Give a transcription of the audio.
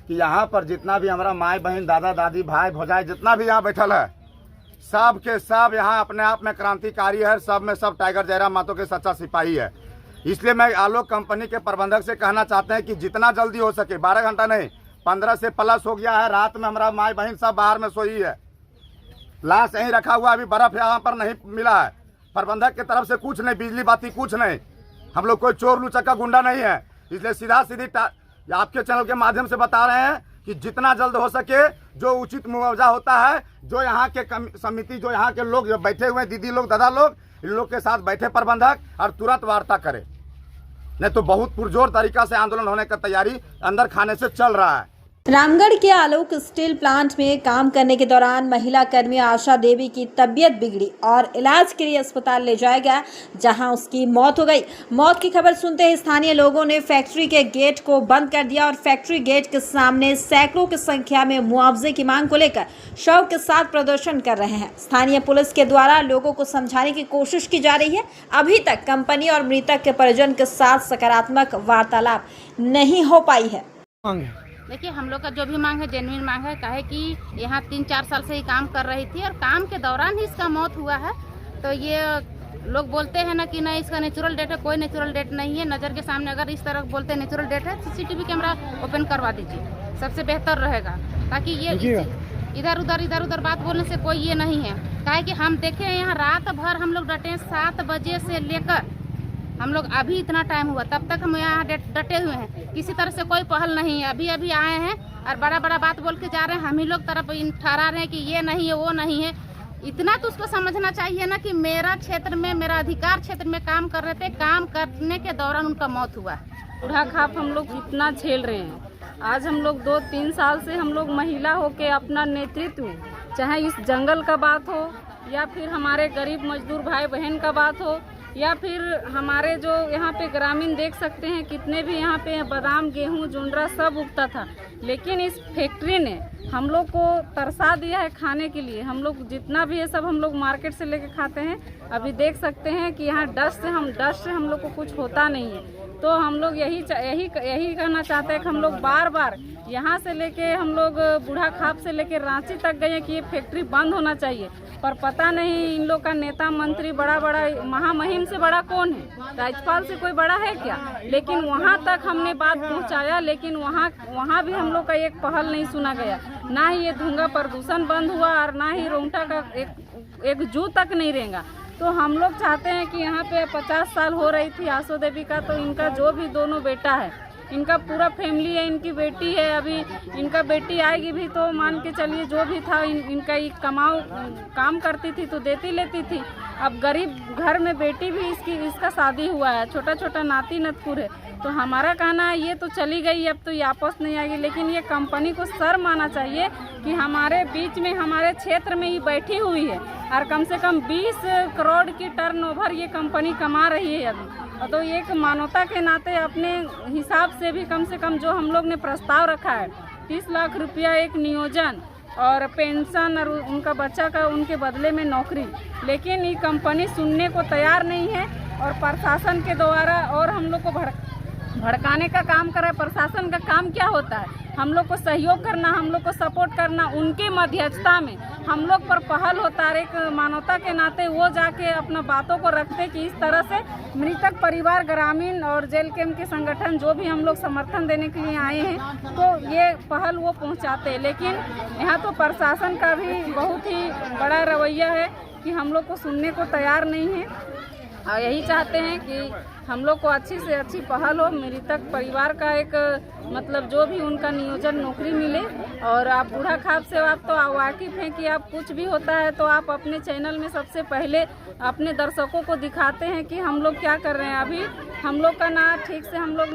कि यहाँ पर जितना भी हमारा माई बहन दादा दादी भाई भौजाई जितना भी यहाँ बैठल है, सब के सब यहाँ अपने आप में क्रांतिकारी है, सब में सब टाइगर जयराम महतो के सच्चा सिपाही है। इसलिए मैं आलोक कंपनी के प्रबंधक से कहना चाहते हैं कि जितना जल्दी हो सके, 12 घंटा नहीं 15 से प्लस हो गया है, रात में हमारा माई बहन सब बाहर में सोई है, लाश यहीं रखा हुआ, अभी बर्फ यहाँ पर नहीं मिला है। प्रबंधक की तरफ से कुछ नहीं, बिजली बाती कुछ नहीं, हम लोग कोई चोर लुचक्का गुंडा नहीं है। इसलिए सीधा सीधी आपके चैनल के माध्यम से बता रहे हैं कि जितना जल्द हो सके जो उचित मुआवजा होता है, जो यहाँ के समिति, जो यहाँ के लोग जो बैठे हुए हैं, दीदी लोग दादा लोग, इन लोग के साथ बैठे प्रबंधक और तुरंत वार्ता करें, नहीं तो बहुत पुरजोर तरीका से आंदोलन होने का तैयारी अंदर खाने से चल रहा है। रामगढ़ के आलोक स्टील प्लांट में काम करने के दौरान महिला कर्मी आशा देवी की तबीयत बिगड़ी और इलाज के लिए अस्पताल ले जाया गया, जहां उसकी मौत हो गई। मौत की खबर सुनते ही स्थानीय लोगों ने फैक्ट्री के गेट को बंद कर दिया और फैक्ट्री गेट के सामने सैकड़ों की संख्या में मुआवजे की मांग को लेकर शव के साथ प्रदर्शन कर रहे हैं। स्थानीय पुलिस के द्वारा लोगों को समझाने की कोशिश की जा रही है। अभी तक कंपनी और मृतक के परिजन के साथ सकारात्मक वार्तालाप नहीं हो पाई है। देखिए, हम लोग का जो भी मांग है जेन्युइन मांग है, काहे कि यहाँ 3-4 साल से ही काम कर रही थी और काम के दौरान ही इसका मौत हुआ है। तो ये लोग बोलते हैं ना कि नहीं इसका नेचुरल डेट है, कोई नेचुरल डेट नहीं है। नज़र के सामने अगर इस तरह बोलते हैं नेचुरल डेट है, सीसीटीवी कैमरा ओपन करवा दीजिए, सबसे बेहतर रहेगा, ताकि ये इधर उधर बात बोलने से कोई ये नहीं है। काहे कि हम देखे यहाँ रात भर हम लोग डटे, 7 बजे से लेकर हम लोग अभी इतना टाइम हुआ तब तक हम यहाँ डटे हुए हैं, किसी तरह से कोई पहल नहीं है। अभी आए हैं और बड़ा बात बोल के जा रहे हैं, हम ही लोग तरफ ठहरा रहे हैं कि ये नहीं है वो नहीं है। इतना तो उसको समझना चाहिए ना कि मेरा क्षेत्र में, मेरा अधिकार क्षेत्र में काम कर रहे थे, काम करने के दौरान उनका मौत हुआ। बूढ़ा खाप हम लोग इतना झेल रहे हैं। आज हम लोग 2-3 साल से हम लोग महिला होके अपना नेतृत्व, चाहे इस जंगल का बात हो या फिर हमारे गरीब मजदूर भाई बहन का बात हो या फिर हमारे जो यहाँ पे ग्रामीण देख सकते हैं कितने भी यहाँ पे बादाम गेहूँ जुंडरा सब उगता था, लेकिन इस फैक्ट्री ने हम लोग को तरसा दिया है खाने के लिए। हम लोग जितना भी है सब हम लोग मार्केट से लेके खाते हैं। अभी देख सकते हैं कि यहाँ डस्ट से हम लोग को कुछ होता नहीं है। तो हम लोग यही कहना चाहते हैं कि हम लोग बार यहाँ से लेके हम लोग बूढ़ा खाप से लेके रांची तक गए कि ये फैक्ट्री बंद होना चाहिए, पर पता नहीं इन लोग का नेता मंत्री बड़ा महामहिम से बड़ा कौन है, राज्यपाल से कोई बड़ा है क्या। लेकिन वहाँ तक हमने बात पहुँचाया, लेकिन वहाँ भी हम लोग का एक पहल नहीं सुना गया। ना ही ये धुआं प्रदूषण बंद हुआ और ना ही रोंगटा का एक जू तक नहीं रहेगा। तो हम लोग चाहते हैं कि यहाँ पे 50 साल हो रही थी आशा देवी का, तो इनका जो भी दोनों बेटा है, इनका पूरा फैमिली है, इनकी बेटी है, अभी इनका बेटी आएगी भी तो मान के चलिए जो भी था इनका ये काम करती थी तो देती लेती थी। अब गरीब घर में बेटी भी इसका शादी हुआ है, छोटा नाती नतपुर है। तो हमारा कहना है ये तो चली गई, अब तो ये वापस नहीं आएगी, लेकिन ये कंपनी को शर्म आना चाहिए कि हमारे बीच में, हमारे क्षेत्र में ही बैठी हुई है और कम से कम 20 करोड़ की टर्नओवर ये कंपनी कमा रही है अभी। तो एक मानवता के नाते अपने हिसाब से भी कम से कम जो हम लोग ने प्रस्ताव रखा है 30 लाख रुपया एक नियोजन और पेंशन और उनका बच्चा का उनके बदले में नौकरी, लेकिन ये कंपनी सुनने को तैयार नहीं है और प्रशासन के द्वारा और हम लोग को भड़काने का काम कर रहा है। प्रशासन का काम क्या होता है? हम लोग को सहयोग करना, हम लोग को सपोर्ट करना, उनके मध्यस्थता में हम लोग पर पहल होता है। एक मानवता के नाते वो जाके अपना बातों को रखते कि इस तरह से मृतक परिवार, ग्रामीण और जेल कैंप के संगठन जो भी हम लोग समर्थन देने के लिए आए हैं, तो ये पहल वो पहुंचाते हैं। लेकिन यहाँ तो प्रशासन का भी बहुत ही बड़ा रवैया है कि हम लोग को सुनने को तैयार नहीं है। और यही चाहते हैं कि हम लोग को अच्छी से अच्छी पहल हो, मृतक परिवार का एक मतलब जो भी उनका नियोजन नौकरी मिले। और आप बूढ़ा खाप से आप तो वाकिफ़ हैं कि आप कुछ भी होता है तो आप अपने चैनल में सबसे पहले अपने दर्शकों को दिखाते हैं कि हम लोग क्या कर रहे हैं। अभी हम लोग का ना ठीक से हम लोग ना